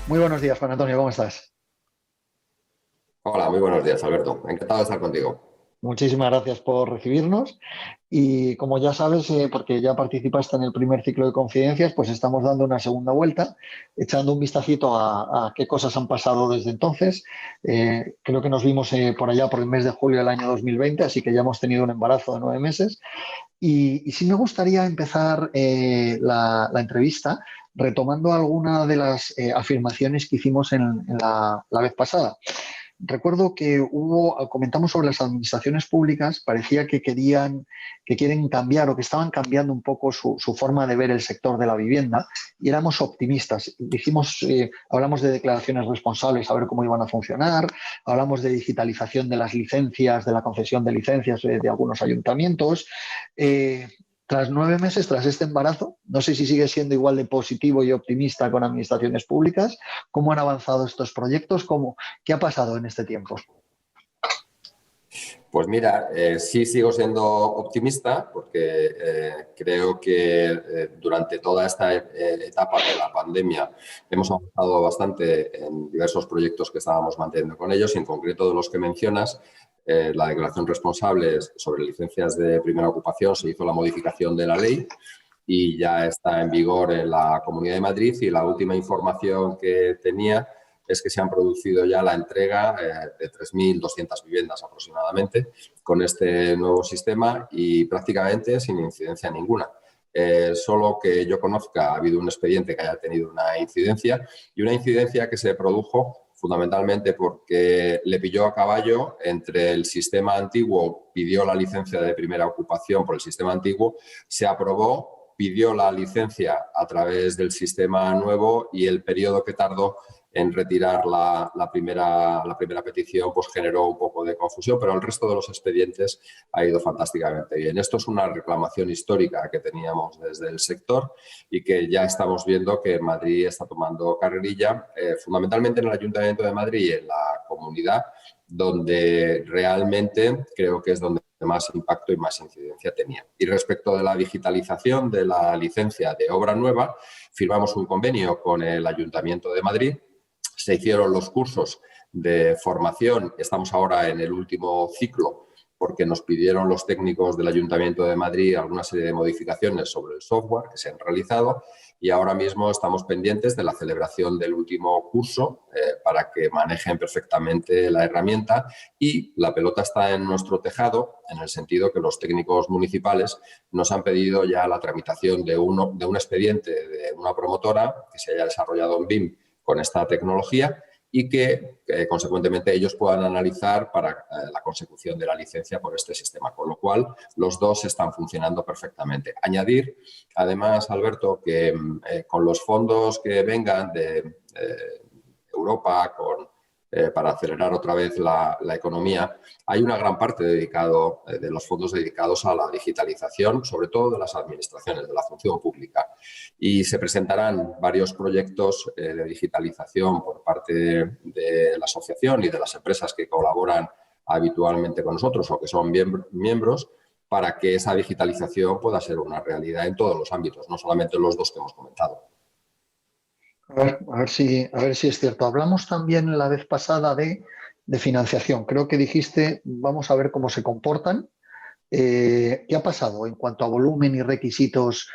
Muy buenos días, Juan Antonio, ¿cómo estás? Hola, muy buenos días, Alberto. Encantado de estar contigo. Muchísimas gracias por recibirnos y como ya sabes, porque ya participaste en el primer ciclo de confidencias, pues estamos dando una segunda vuelta, echando un vistacito a qué cosas han pasado desde entonces. Creo que nos vimos por allá por el mes de julio del año 2020, así que ya hemos tenido un embarazo de 9 meses y sí me gustaría empezar la entrevista retomando alguna de las afirmaciones que hicimos en la vez pasada. Recuerdo que comentamos sobre las administraciones públicas, parecía que quieren cambiar o que estaban cambiando un poco su forma de ver el sector de la vivienda y éramos optimistas. Hablamos de declaraciones responsables, a ver cómo iban a funcionar, hablamos de digitalización de las licencias, de la concesión de licencias de algunos ayuntamientos. Eh, Tras 9 meses, tras este embarazo, no sé si sigue siendo igual de positivo y optimista con administraciones públicas. ¿Cómo han avanzado estos proyectos? ¿Qué ha pasado en este tiempo? Pues mira, sí sigo siendo optimista porque creo que durante toda esta etapa de la pandemia hemos avanzado bastante en diversos proyectos que estábamos manteniendo con ellos y en concreto de los que mencionas, la declaración responsable sobre licencias de primera ocupación se hizo la modificación de la ley y ya está en vigor en la Comunidad de Madrid y la última información que tenía es que se han producido ya la entrega de 3.200 viviendas aproximadamente con este nuevo sistema y prácticamente sin incidencia ninguna. Solo que yo conozca ha habido un expediente que haya tenido una incidencia y una incidencia que se produjo fundamentalmente porque le pilló a caballo entre el sistema antiguo, pidió la licencia de primera ocupación por el sistema antiguo, se aprobó, pidió la licencia a través del sistema nuevo y el periodo que tardó en retirar la primera petición pues generó un poco de confusión, pero el resto de los expedientes ha ido fantásticamente bien. Esto es una reclamación histórica que teníamos desde el sector y que ya estamos viendo que Madrid está tomando carrerilla, fundamentalmente en el Ayuntamiento de Madrid y en la comunidad, donde realmente creo que es donde más impacto y más incidencia tenía. Y respecto de la digitalización de la licencia de obra nueva, firmamos un convenio con el Ayuntamiento de Madrid, se hicieron los cursos de formación, estamos ahora en el último ciclo porque nos pidieron los técnicos del Ayuntamiento de Madrid alguna serie de modificaciones sobre el software que se han realizado y ahora mismo estamos pendientes de la celebración del último curso para que manejen perfectamente la herramienta y la pelota está en nuestro tejado en el sentido que los técnicos municipales nos han pedido ya la tramitación de un expediente de una promotora que se haya desarrollado en BIM con esta tecnología y que, consecuentemente, ellos puedan analizar para la consecución de la licencia por este sistema, con lo cual los dos están funcionando perfectamente. Añadir, además, Alberto, que con los fondos que vengan de Europa, para acelerar otra vez la economía, hay una gran parte de los fondos dedicados a la digitalización, sobre todo de las administraciones, de la función pública. Y se presentarán varios proyectos de digitalización por parte de la asociación y de las empresas que colaboran habitualmente con nosotros o que son miembros para que esa digitalización pueda ser una realidad en todos los ámbitos, no solamente en los dos que hemos comentado. A ver si es cierto. Hablamos también la vez pasada de financiación. Creo que dijiste, vamos a ver cómo se comportan. ¿Qué ha pasado en cuanto a volumen y requisitos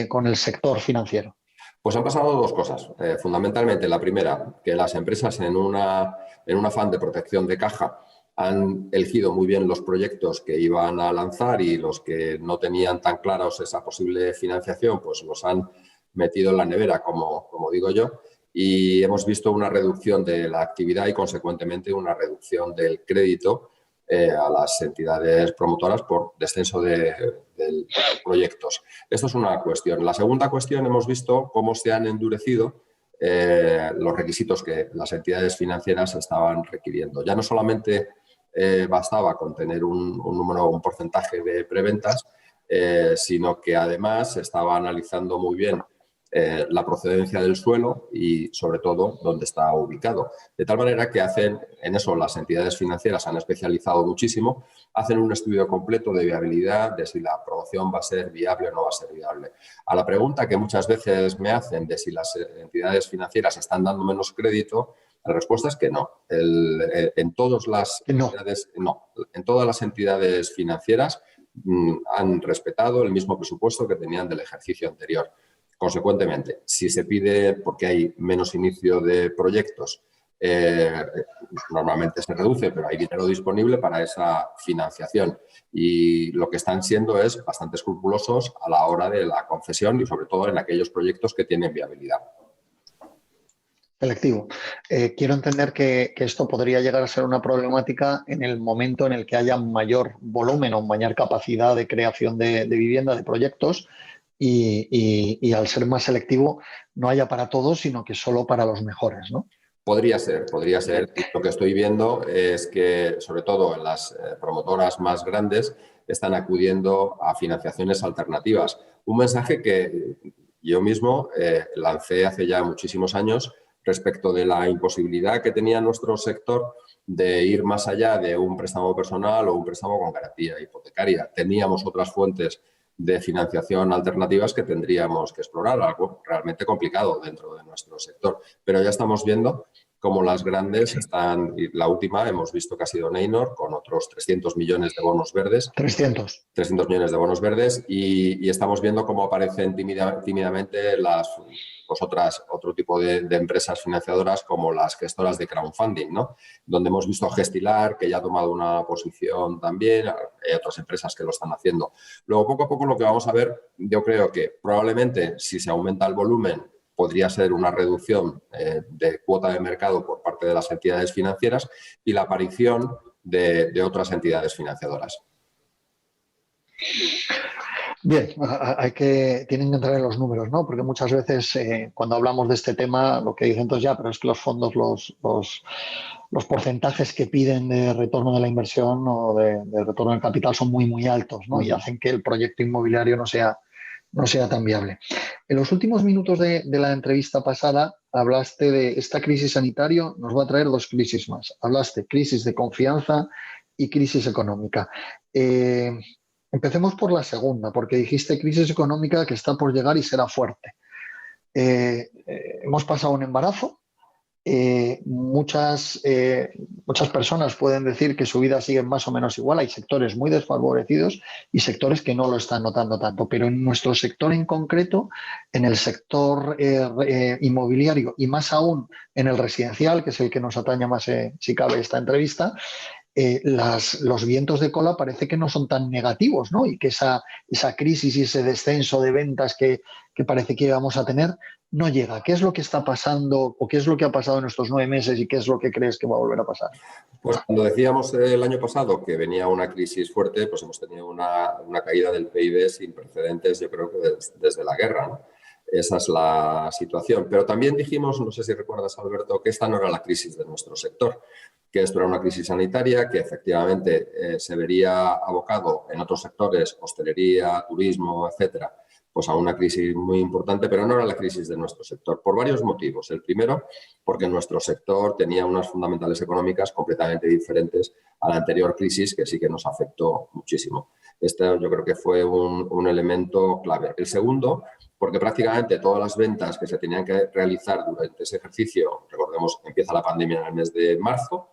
con el sector financiero? Pues han pasado dos cosas. Fundamentalmente, la primera, que las empresas en un afán de protección de caja han elegido muy bien los proyectos que iban a lanzar y los que no tenían tan claros esa posible financiación, pues los han metido en la nevera, como digo yo, y hemos visto una reducción de la actividad y, consecuentemente, una reducción del crédito a las entidades promotoras por descenso de proyectos. Esto es una cuestión. La segunda cuestión, hemos visto cómo se han endurecido los requisitos que las entidades financieras estaban requiriendo. Ya no solamente bastaba con tener un porcentaje de preventas, sino que además se estaba analizando muy bien la procedencia del suelo y, sobre todo, dónde está ubicado. De tal manera que en eso las entidades financieras han especializado muchísimo, hacen un estudio completo de viabilidad, de si la promoción va a ser viable o no va a ser viable. A la pregunta que muchas veces me hacen de si las entidades financieras están dando menos crédito, la respuesta es que no. En todas las entidades financieras han respetado el mismo presupuesto que tenían del ejercicio anterior. Consecuentemente, si se pide, porque hay menos inicio de proyectos, normalmente se reduce, pero hay dinero disponible para esa financiación. Y lo que están siendo es bastante escrupulosos a la hora de la concesión y, sobre todo, en aquellos proyectos que tienen viabilidad. Selectivo. Quiero entender que esto podría llegar a ser una problemática en el momento en el que haya mayor volumen o mayor capacidad de creación de vivienda, de proyectos, y al ser más selectivo no haya para todos, sino que solo para los mejores, ¿no? Podría ser. Y lo que estoy viendo es que, sobre todo en las promotoras más grandes, están acudiendo a financiaciones alternativas. Un mensaje que yo mismo lancé hace ya muchísimos años respecto de la imposibilidad que tenía nuestro sector de ir más allá de un préstamo personal o un préstamo con garantía hipotecaria. Teníamos otras fuentes de financiación alternativas que tendríamos que explorar, algo realmente complicado dentro de nuestro sector. Pero ya estamos viendo cómo las grandes están, y la última hemos visto que ha sido Neinor, con otros 300 millones de bonos verdes. 300 millones de bonos verdes y estamos viendo cómo aparecen tímidamente otro tipo de empresas financiadoras como las gestoras de crowdfunding, ¿no? Donde hemos visto a Gestilar, que ya ha tomado una posición también, hay otras empresas que lo están haciendo. Luego, poco a poco, lo que vamos a ver, yo creo que probablemente si se aumenta el volumen, podría ser una reducción de cuota de mercado por parte de las entidades financieras y la aparición de otras entidades financiadoras. Bien, tienen que entrar en los números, ¿no? Porque muchas veces cuando hablamos de este tema lo que dicen entonces pero es que los fondos, los porcentajes que piden de retorno de la inversión o de retorno del capital son muy, muy altos, ¿no? Y hacen que el proyecto inmobiliario no sea tan viable. En los últimos minutos de la entrevista pasada hablaste de esta crisis sanitaria, nos va a traer 2 crisis más. Hablaste crisis de confianza y crisis económica. Empecemos por la segunda, porque dijiste crisis económica que está por llegar y será fuerte. Hemos pasado un embarazo. Muchas personas pueden decir que su vida sigue más o menos igual. Hay sectores muy desfavorecidos y sectores que no lo están notando tanto. Pero en nuestro sector en concreto, en el sector inmobiliario y más aún en el residencial, que es el que nos atañe más, si cabe, esta entrevista, los vientos de cola parece que no son tan negativos, ¿no? Y que esa crisis y ese descenso de ventas que parece que íbamos a tener no llega. ¿Qué es lo que está pasando o qué es lo que ha pasado en estos 9 meses y qué es lo que crees que va a volver a pasar? Pues cuando decíamos el año pasado que venía una crisis fuerte, pues hemos tenido una caída del PIB sin precedentes, yo creo que desde la guerra, ¿no? Esa es la situación. Pero también dijimos, no sé si recuerdas, Alberto, que esta no era la crisis de nuestro sector, que esto era una crisis sanitaria, que efectivamente se vería abocado en otros sectores, hostelería, turismo, etcétera, pues a una crisis muy importante, pero no era la crisis de nuestro sector, por varios motivos. El primero, porque nuestro sector tenía unas fundamentales económicas completamente diferentes a la anterior crisis, que sí que nos afectó muchísimo. Este yo creo que fue un elemento clave. El segundo, porque prácticamente todas las ventas que se tenían que realizar durante ese ejercicio, recordemos, empieza la pandemia en el mes de marzo,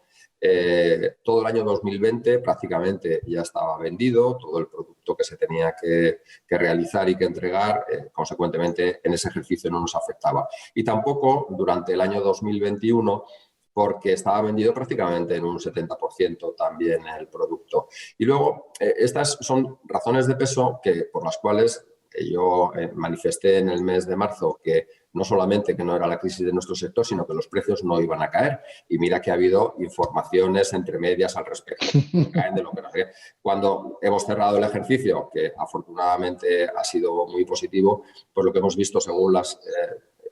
todo el año 2020 prácticamente ya estaba vendido, todo el producto que se tenía que realizar y que entregar, consecuentemente en ese ejercicio no nos afectaba. Y tampoco durante el año 2021, porque estaba vendido prácticamente en un 70% también el producto. Y luego, estas son razones de peso por las cuales yo manifesté en el mes de marzo que no solamente que no era la crisis de nuestro sector, sino que los precios no iban a caer. Y mira que ha habido informaciones entre medias al respecto. De lo que no sé. Cuando hemos cerrado el ejercicio, que afortunadamente ha sido muy positivo, pues lo que hemos visto según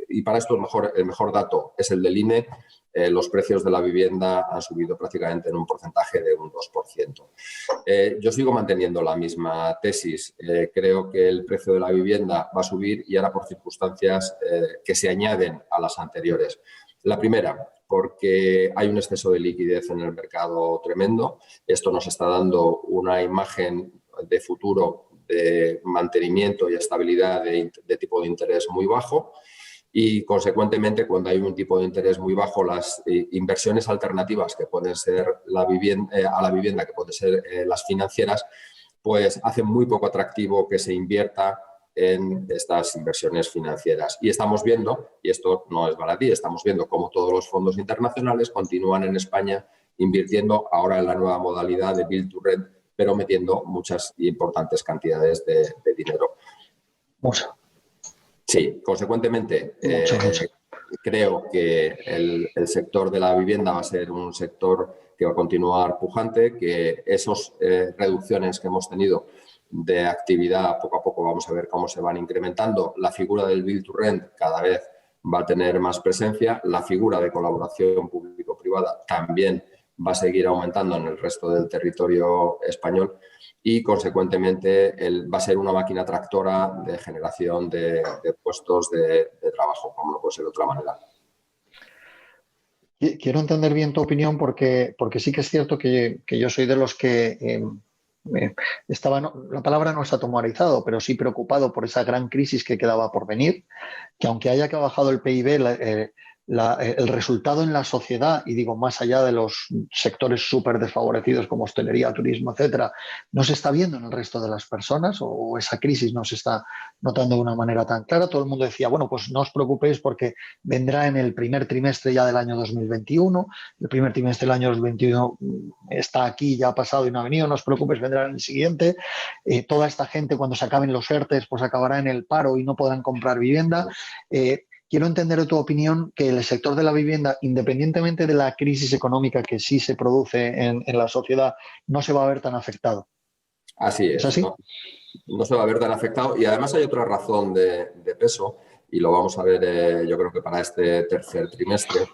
y para esto el mejor dato es el del INE, los precios de la vivienda han subido prácticamente en un porcentaje de un 2%. Yo sigo manteniendo la misma tesis. Creo que el precio de la vivienda va a subir y ahora por circunstancias que se añaden a las anteriores. La primera, porque hay un exceso de liquidez en el mercado tremendo. Esto nos está dando una imagen de futuro de mantenimiento y estabilidad de tipo de interés muy bajo. Y, consecuentemente, cuando hay un tipo de interés muy bajo, las inversiones alternativas que pueden ser a la vivienda, que pueden ser las financieras, pues hacen muy poco atractivo que se invierta en estas inversiones financieras. Y estamos viendo, y esto no es baladí, estamos viendo cómo todos los fondos internacionales continúan en España invirtiendo ahora en la nueva modalidad de Build to Rent, pero metiendo muchas importantes cantidades de dinero. Mucho. Sí, consecuentemente, Mucho. creo que el sector de la vivienda va a ser un sector que va a continuar pujante, que esas reducciones que hemos tenido de actividad poco a poco vamos a ver cómo se van incrementando. La figura del Build to Rent cada vez va a tener más presencia. La figura de colaboración público-privada también va a seguir aumentando en el resto del territorio español y, consecuentemente, va a ser una máquina tractora de generación de puestos de trabajo, como no puede ser de otra manera. Quiero entender bien tu opinión porque sí que es cierto que yo soy de los que estaba, la palabra no está tomarizado, pero sí preocupado por esa gran crisis que quedaba por venir, que aunque haya que bajado el PIB, el resultado en la sociedad, y digo más allá de los sectores súper desfavorecidos como hostelería, turismo, etcétera, no se está viendo en el resto de las personas, o esa crisis no se está notando de una manera tan clara. Todo el mundo decía, bueno, pues no os preocupéis porque vendrá en el primer trimestre ya del año 2021, el primer trimestre del año 2021 está aquí, ya ha pasado y no ha venido, no os preocupéis, vendrá en el siguiente. Toda esta gente, cuando se acaben los ERTEs, pues acabará en el paro y no podrán comprar vivienda. Quiero entender de tu opinión que el sector de la vivienda, independientemente de la crisis económica que sí se produce en la sociedad, no se va a ver tan afectado. Así ¿Es es, así? no se va a ver tan afectado. Y además hay otra razón de peso, y lo vamos a ver yo creo que para este tercer trimestre,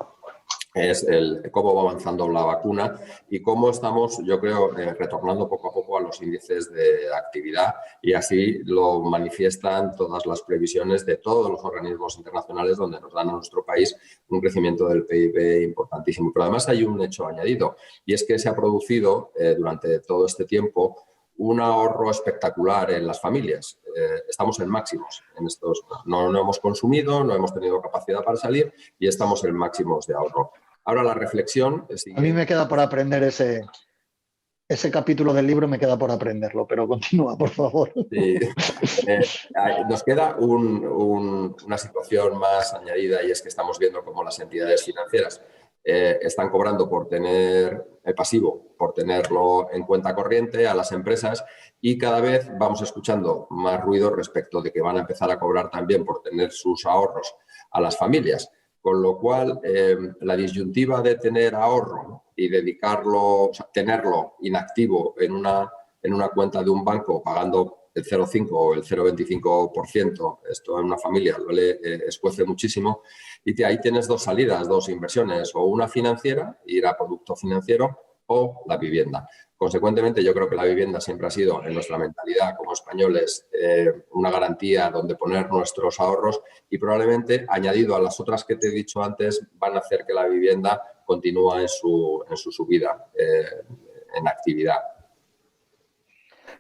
es cómo va avanzando la vacuna y cómo estamos, yo creo, retornando poco a poco a los índices de actividad, y así lo manifiestan todas las previsiones de todos los organismos internacionales donde nos dan a nuestro país un crecimiento del PIB importantísimo. Pero además hay un hecho añadido, y es que se ha producido durante todo este tiempo un ahorro espectacular en las familias. Estamos en máximos. No hemos consumido, no hemos tenido capacidad para salir y estamos en máximos de ahorro. Ahora la reflexión es A mí me queda por aprender ese capítulo del libro, me queda por aprenderlo, pero continúa, por favor. Sí. Nos queda una situación más añadida, y es que estamos viendo cómo las entidades financieras están cobrando por tener el pasivo, por tenerlo en cuenta corriente a las empresas, y cada vez vamos escuchando más ruido respecto de que van a empezar a cobrar también por tener sus ahorros a las familias. Con lo cual, la disyuntiva de tener ahorro y dedicarlo, o sea, tenerlo inactivo en una cuenta de un banco pagando el 0,5 o el 0,25%, esto en una familia escuece muchísimo, y ahí tienes dos salidas, dos inversiones, o una financiera, ir a producto financiero, o la vivienda. Consecuentemente, yo creo que la vivienda siempre ha sido, en nuestra mentalidad como españoles, una garantía donde poner nuestros ahorros, y probablemente, añadido a las otras que te he dicho antes, van a hacer que la vivienda continúe en su subida en actividad.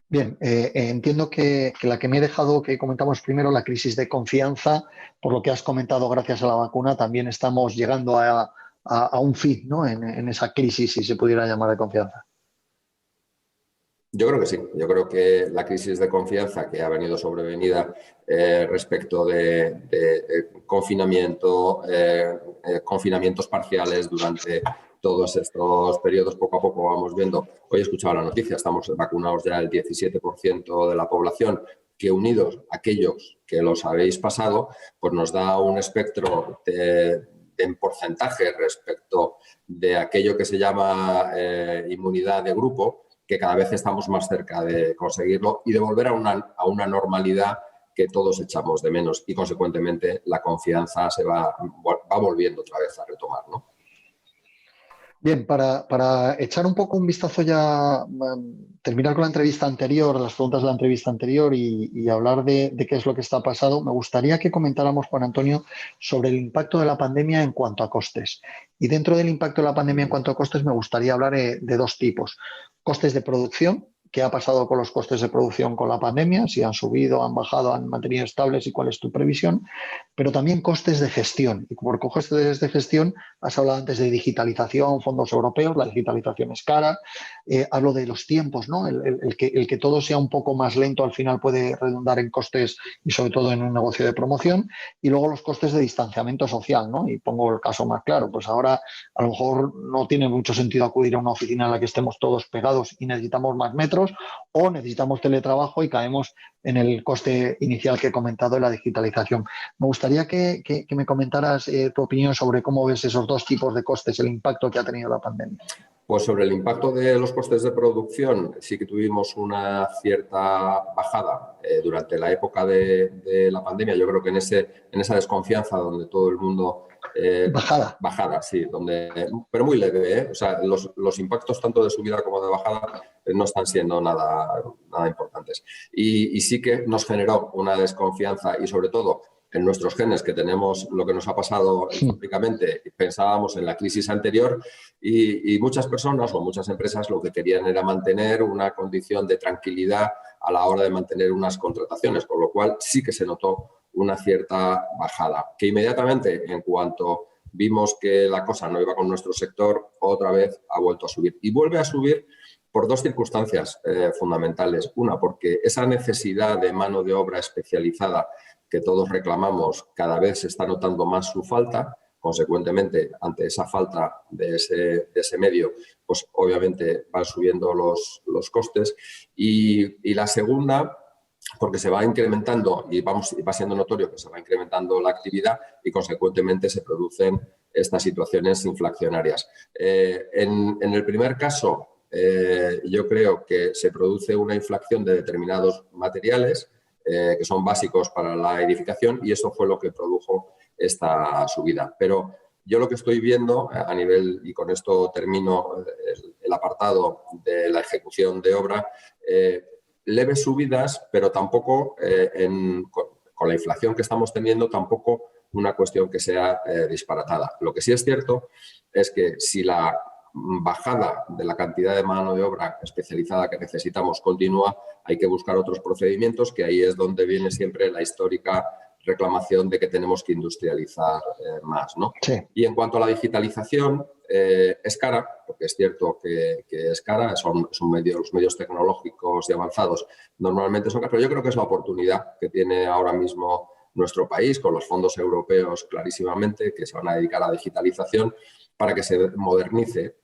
Bien, entiendo que la que me he dejado, que comentamos primero, la crisis de confianza, por lo que has comentado, gracias a la vacuna, también estamos llegando a un fin, ¿no? En esa crisis, si se pudiera llamar, de confianza. Yo creo que sí. Yo creo que la crisis de confianza que ha venido sobrevenida respecto de confinamiento, confinamientos parciales durante todos estos periodos, poco a poco vamos viendo. Hoy he escuchado la noticia, estamos vacunados ya el 17% de la población, que unidos a aquellos que los habéis pasado, pues nos da un espectro en porcentaje respecto de aquello que se llama inmunidad de grupo, que cada vez estamos más cerca de conseguirlo y de volver a una normalidad que todos echamos de menos, y consecuentemente la confianza se va volviendo otra vez a retomar, ¿no? Bien, para echar un poco un vistazo ya, terminar con la entrevista anterior, las preguntas de la entrevista anterior y hablar de qué es lo que está pasando, me gustaría que comentáramos, Juan Antonio, sobre el impacto de la pandemia en cuanto a costes. Y dentro del impacto de la pandemia en cuanto a costes, me gustaría hablar de dos tipos. Costes de producción. ¿Qué ha pasado con los costes de producción con la pandemia? Si han subido, han bajado, han mantenido estables y cuál es tu previsión. Pero también costes de gestión. Y por costes de gestión, has hablado antes de digitalización, fondos europeos, la digitalización es cara. Hablo de los tiempos, ¿no? El que todo sea un poco más lento al final puede redundar en costes y sobre todo en un negocio de promoción. Y luego los costes de distanciamiento social, ¿no? Y pongo el caso más claro, pues ahora a lo mejor no tiene mucho sentido acudir a una oficina en la que estemos todos pegados y necesitamos más metros, o necesitamos teletrabajo y caemos en el coste inicial que he comentado de la digitalización. Me gustaría que me comentaras tu opinión sobre cómo ves esos dos tipos de costes, el impacto que ha tenido la pandemia. Pues sobre el impacto de los costes de producción, sí que tuvimos una cierta bajada durante la época de la pandemia. Yo creo que en esa desconfianza donde todo el mundo... Bajada, sí, pero muy leve, ¿eh? O sea, los impactos tanto de subida como de bajada no están siendo nada importantes. Y sí que nos generó una desconfianza y sobre todo en nuestros genes, que tenemos lo que nos ha pasado históricamente, pensábamos en la crisis anterior y muchas personas o muchas empresas lo que querían era mantener una condición de tranquilidad a la hora de mantener unas contrataciones, con lo cual sí que se notó una cierta bajada, que inmediatamente, en cuanto vimos que la cosa no iba con nuestro sector, otra vez ha vuelto a subir. Y vuelve a subir por dos circunstancias fundamentales. Una, porque esa necesidad de mano de obra especializada que todos reclamamos, cada vez se está notando más su falta. Consecuentemente, ante esa falta de ese medio, pues obviamente van subiendo los costes. Y la segunda, porque se va incrementando y va siendo notorio que se va incrementando la actividad y, consecuentemente, se producen estas situaciones inflacionarias. En el primer caso, yo creo que se produce una inflación de determinados materiales que son básicos para la edificación y eso fue lo que produjo esta subida. Pero yo lo que estoy viendo a nivel, y con esto termino el apartado de la ejecución de obra, leves subidas, pero tampoco con la inflación que estamos teniendo, tampoco una cuestión que sea disparatada. Lo que sí es cierto es que si la bajada de la cantidad de mano de obra especializada que necesitamos continúa, hay que buscar otros procedimientos, que ahí es donde viene siempre la histórica reclamación de que tenemos que industrializar más, ¿no? Sí. Y en cuanto a la digitalización, es cara, porque es cierto que es cara, los medios tecnológicos y avanzados normalmente son caros, pero yo creo que es la oportunidad que tiene ahora mismo nuestro país, con los fondos europeos clarísimamente, que se van a dedicar a la digitalización, para que se modernice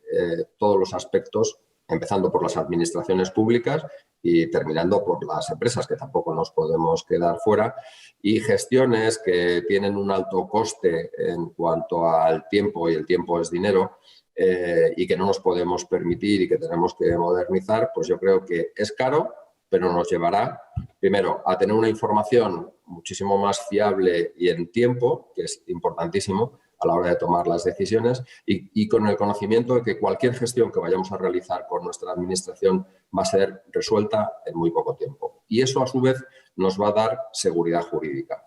todos los aspectos, empezando por las administraciones públicas y terminando por las empresas, que tampoco nos podemos quedar fuera, y gestiones que tienen un alto coste en cuanto al tiempo, y el tiempo es dinero, y que no nos podemos permitir y que tenemos que modernizar, pues yo creo que es caro, pero nos llevará, primero, a tener una información muchísimo más fiable y en tiempo, que es importantísimo a la hora de tomar las decisiones, y con el conocimiento de que cualquier gestión que vayamos a realizar con nuestra administración va a ser resuelta en muy poco tiempo. Y eso, a su vez, nos va a dar seguridad jurídica.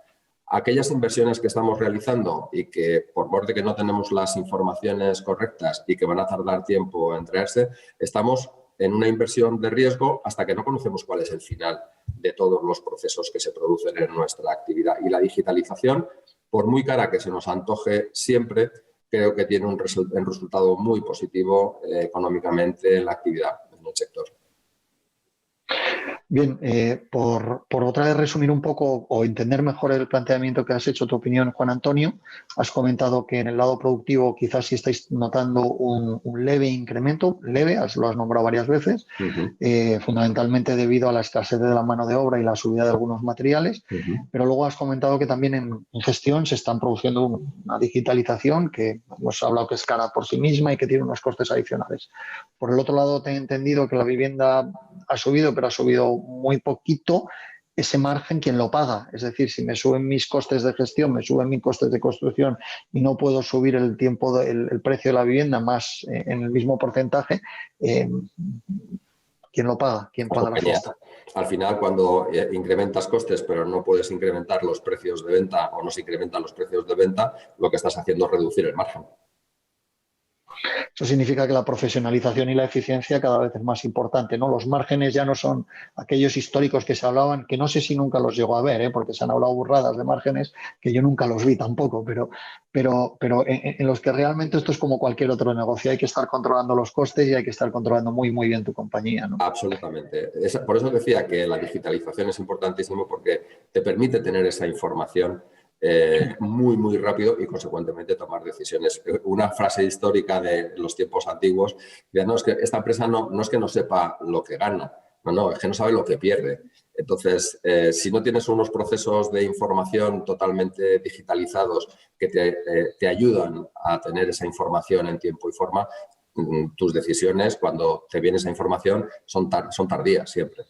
Aquellas inversiones que estamos realizando y que, por mor de que no tenemos las informaciones correctas y que van a tardar tiempo en traerse, estamos en una inversión de riesgo hasta que no conocemos cuál es el final de todos los procesos que se producen en nuestra actividad. Y la digitalización, por muy cara que se nos antoje siempre, creo que tiene un resultado muy positivo económicamente en la actividad, en el sector. Bien, por otra vez resumir un poco o entender mejor el planteamiento que has hecho, tu opinión, Juan Antonio, has comentado que en el lado productivo quizás sí estáis notando un leve incremento, leve, lo has nombrado varias veces, fundamentalmente debido a la escasez de la mano de obra y la subida de algunos materiales, pero luego has comentado que también en gestión se están produciendo una digitalización que hemos hablado que es cara por sí misma y que tiene unos costes adicionales. Por el otro lado, te he entendido que la vivienda ha subido, pero ha subido muy poquito ese margen, ¿quién lo paga? Es decir, si me suben mis costes de gestión, me suben mis costes de construcción y no puedo subir el tiempo, el precio de la vivienda más en el mismo porcentaje, eh, ¿quién lo paga? ¿Quién Las paga la compañías. fiesta? Al final, cuando incrementas costes, pero no puedes incrementar los precios de venta o no se incrementan los precios de venta, lo que estás haciendo es reducir el margen. Eso significa que la profesionalización y la eficiencia cada vez es más importante, ¿no? Los márgenes ya no son aquellos históricos que se hablaban, que no sé si nunca los llegó a ver, ¿eh? Porque se han hablado burradas de márgenes que yo nunca los vi tampoco, pero en los que realmente esto es como cualquier otro negocio, hay que estar controlando los costes y hay que estar controlando muy, muy bien tu compañía, ¿no? Absolutamente. Por eso decía que la digitalización es importantísimo porque te permite tener esa información muy, muy rápido y, consecuentemente, tomar decisiones. Una frase histórica de los tiempos antiguos, ya no es que esta empresa no es que no sepa lo que gana, no, es que no sabe lo que pierde. Entonces, si no tienes unos procesos de información totalmente digitalizados que te ayudan a tener esa información en tiempo y forma, tus decisiones, cuando te viene esa información, son tardías siempre.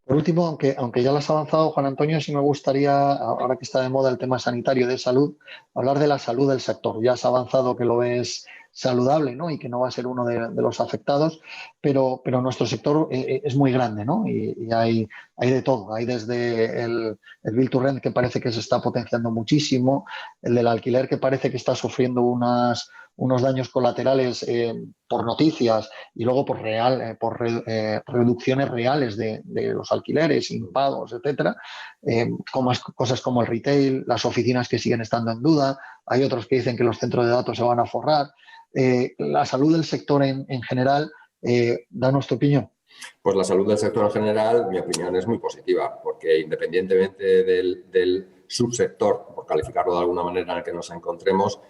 Por último, aunque ya lo has avanzado, Juan Antonio, sí me gustaría, ahora que está de moda el tema sanitario de salud, hablar de la salud del sector. Ya has avanzado que lo ves saludable, ¿no? Y que no va a ser uno de los afectados, pero nuestro sector es muy grande, ¿no? Y hay de todo. Hay desde el Build to Rent, que parece que se está potenciando muchísimo, el del alquiler, que parece que está sufriendo unos daños colaterales por noticias y luego por reducciones reales de los alquileres, impagos, etcétera, como cosas como el retail, las oficinas que siguen estando en duda, hay otros que dicen que los centros de datos se van a forrar. La salud del sector en general, danos tu opinión. Pues la salud del sector en general, mi opinión es muy positiva, porque independientemente del subsector, por calificarlo de alguna manera, en el que nos encontremos,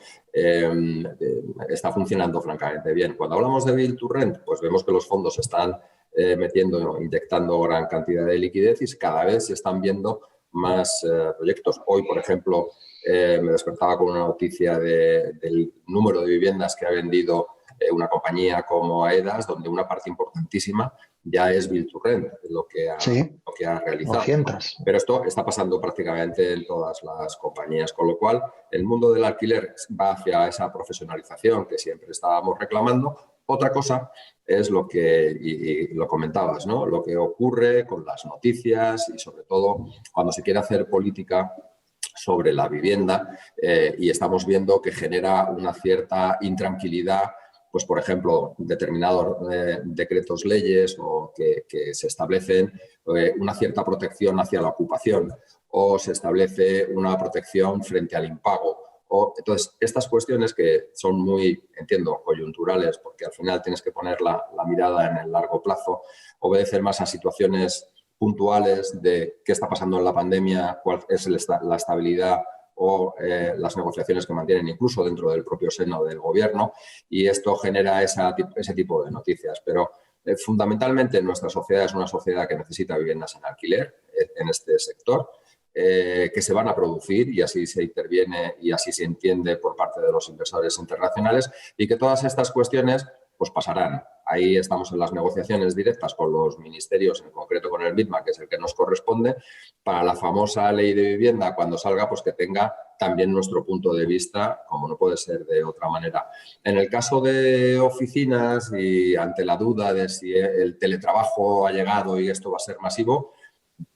está funcionando francamente bien. Cuando hablamos de Build to Rent, pues vemos que los fondos están inyectando gran cantidad de liquidez y cada vez se están viendo más proyectos. Hoy, por ejemplo, me despertaba con una noticia del número de viviendas que ha vendido una compañía como AEDAS, donde una parte importantísima ya es Build to Rent, lo que ha realizado. 200. Pero esto está pasando prácticamente en todas las compañías, con lo cual el mundo del alquiler va hacia esa profesionalización que siempre estábamos reclamando. Otra cosa es lo que, y lo comentabas, ¿no? Lo que ocurre con las noticias y, sobre todo, cuando se quiere hacer política sobre la vivienda y estamos viendo que genera una cierta intranquilidad, pues, por ejemplo, determinados decretos, leyes o que se establecen una cierta protección hacia la ocupación o se establece una protección frente al impago. Entonces, estas cuestiones que son muy, entiendo, coyunturales, porque al final tienes que poner la mirada en el largo plazo, obedecen más a situaciones puntuales de qué está pasando en la pandemia, cuál es la estabilidad o las negociaciones que mantienen incluso dentro del propio seno del gobierno, y esto genera ese tipo de noticias. Pero fundamentalmente nuestra sociedad es una sociedad que necesita viviendas en alquiler en este sector, que se van a producir y así se interviene y así se entiende por parte de los inversores internacionales, y que todas estas cuestiones pues pasarán. Ahí estamos en las negociaciones directas con los ministerios, en concreto con el MITMA, que es el que nos corresponde, para la famosa ley de vivienda, cuando salga, pues que tenga también nuestro punto de vista, como no puede ser de otra manera. En el caso de oficinas y ante la duda de si el teletrabajo ha llegado y esto va a ser masivo,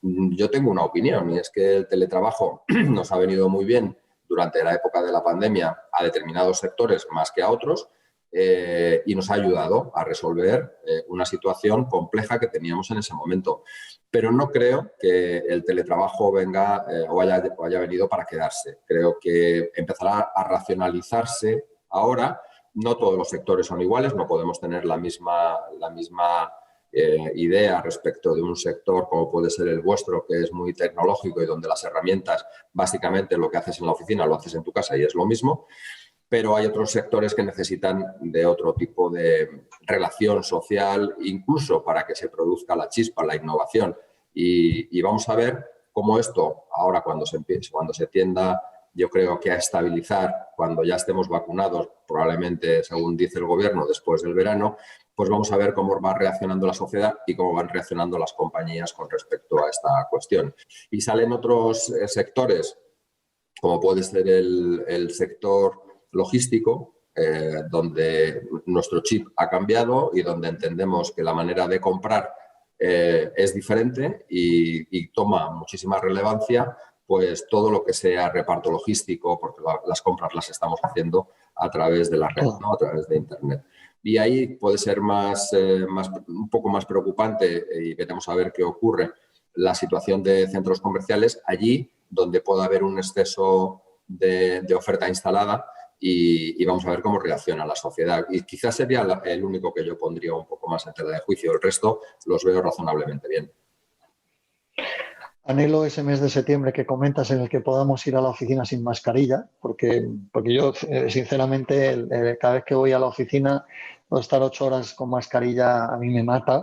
yo tengo una opinión, y es que el teletrabajo nos ha venido muy bien durante la época de la pandemia a determinados sectores más que a otros, y nos ha ayudado a resolver una situación compleja que teníamos en ese momento. Pero no creo que el teletrabajo venga o haya venido para quedarse. Creo que empezará a racionalizarse ahora. No todos los sectores son iguales, no podemos tener la misma idea respecto de un sector como puede ser el vuestro, que es muy tecnológico y donde las herramientas, básicamente lo que haces en la oficina lo haces en tu casa y es lo mismo. Pero hay otros sectores que necesitan de otro tipo de relación social, incluso para que se produzca la chispa, la innovación. Y vamos a ver cómo esto, ahora cuando se tienda, yo creo que a estabilizar, cuando ya estemos vacunados, probablemente, según dice el gobierno, después del verano, pues vamos a ver cómo va reaccionando la sociedad y cómo van reaccionando las compañías con respecto a esta cuestión. Y salen otros sectores, como puede ser el sector logístico, donde nuestro chip ha cambiado y donde entendemos que la manera de comprar es diferente y toma muchísima relevancia pues todo lo que sea reparto logístico, porque las compras las estamos haciendo a través de la red, ¿no? A través de Internet. Y ahí puede ser un poco más preocupante, y veremos a ver qué ocurre, la situación de centros comerciales, allí donde pueda haber un exceso de oferta instalada y vamos a ver cómo reacciona la sociedad. Y quizás sería el único que yo pondría un poco más en tela de juicio. El resto los veo razonablemente bien. Anhelo ese mes de septiembre que comentas en el que podamos ir a la oficina sin mascarilla, porque yo, sinceramente, cada vez que voy a la oficina, estar 8 horas con mascarilla a mí me mata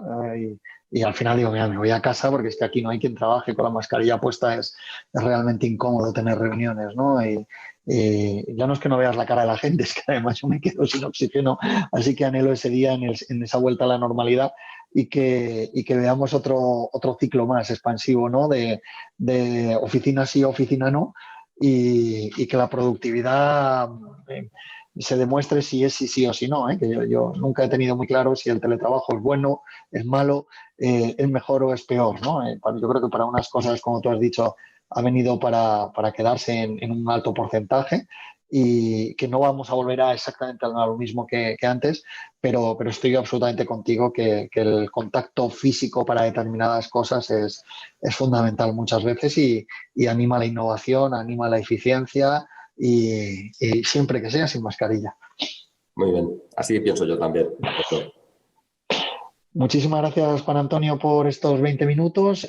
y al final digo, mira, me voy a casa porque es que aquí no hay quien trabaje con la mascarilla puesta, es realmente incómodo tener reuniones, ¿no? Y ya no es que no veas la cara de la gente, es que además yo me quedo sin oxígeno, así que anhelo ese día en esa vuelta a la normalidad y que veamos otro ciclo más expansivo, ¿no? De oficina sí, oficina no, y que la productividad se demuestre si es sí o si no, ¿eh? Que yo nunca he tenido muy claro si el teletrabajo es bueno, es malo, es mejor o es peor, ¿no? Yo creo que para unas cosas, como tú has dicho, ha venido para quedarse en un alto porcentaje y que no vamos a volver a exactamente a lo mismo que antes, pero estoy absolutamente contigo que el contacto físico para determinadas cosas es fundamental muchas veces y anima la innovación, anima la eficiencia y siempre que sea sin mascarilla. Muy bien, así pienso yo también. Muchísimas gracias, Juan Antonio, por estos 20 minutos.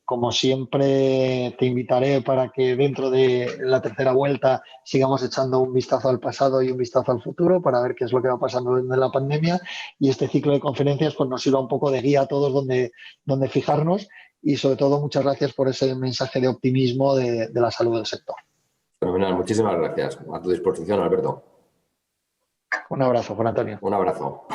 Como siempre, te invitaré para que dentro de la tercera vuelta sigamos echando un vistazo al pasado y un vistazo al futuro para ver qué es lo que va pasando desde la pandemia. Y este ciclo de conferencias pues, nos sirva un poco de guía a todos donde fijarnos. Y sobre todo, muchas gracias por ese mensaje de optimismo de la salud del sector. Fenomenal, muchísimas gracias. A tu disposición, Alberto. Un abrazo, Juan Antonio. Un abrazo.